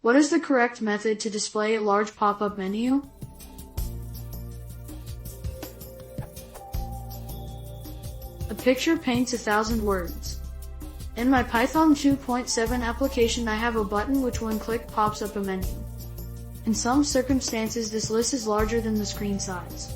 What is the correct method to display a large pop-up menu? A picture paints 1,000 words. In my Python 2.7 application, I have a button which when clicked pops up a menu. In some circumstances, this list is larger than the screen size.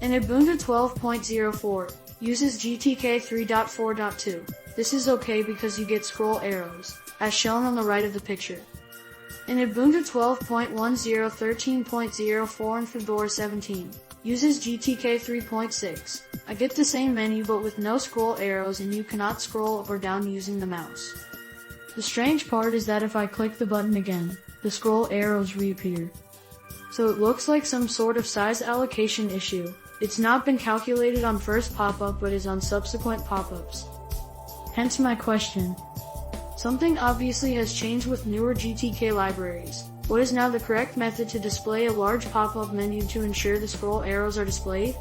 In Ubuntu 12.04, uses GTK 3.4.2. This is okay because you get scroll arrows, as shown on the right of the picture. In Ubuntu 12.10 13.04 and Fedora 17, uses GTK 3.6. I get the same menu but with no scroll arrows, and you cannot scroll up or down using the mouse. The strange part is that if I click the button again, the scroll arrows reappear. So it looks like some sort of size allocation issue. It's not been calculated on first pop-up but is on subsequent pop-ups. Hence my question. Something obviously has changed with newer GTK libraries. What is now the correct method to display a large pop-up menu to ensure the scroll arrows are displayed?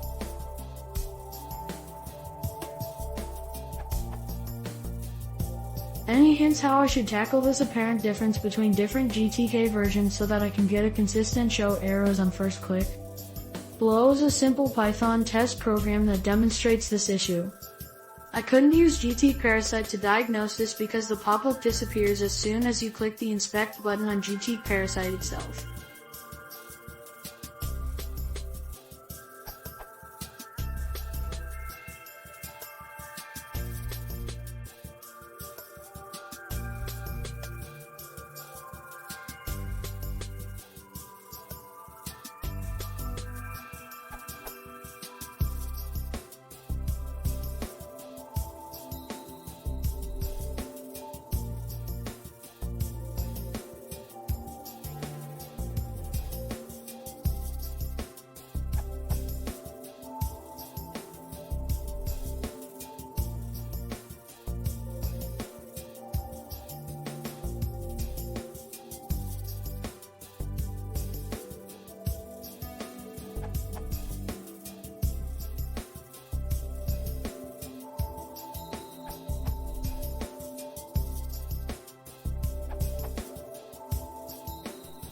Any hints how I should tackle this apparent difference between different GTK versions so that I can get a consistent show arrows on first click? Below is a simple Python test program that demonstrates this issue. I couldn't use GTParasite to diagnose this because the pop-up disappears as soon as you click the inspect button on GTParasite itself.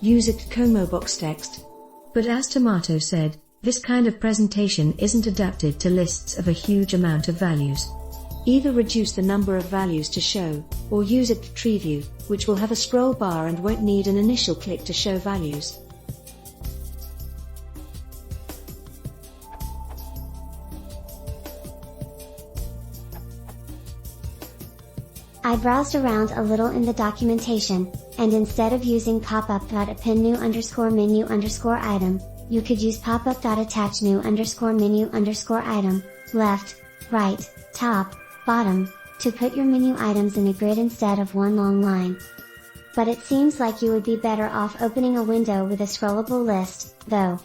Use it como box text. But as Tomato said, this kind of presentation isn't adapted to lists of a huge amount of values. Either reduce the number of values to show, or use it to tree view, which will have a scroll bar and won't need an initial click to show values. I browsed around a little in the documentation, and instead of using popup.append_new_menu_item, you could use popup.attach_new_menu_item, left, right, top, bottom, to put your menu items in a grid instead of one long line. But it seems like you would be better off opening a window with a scrollable list, though.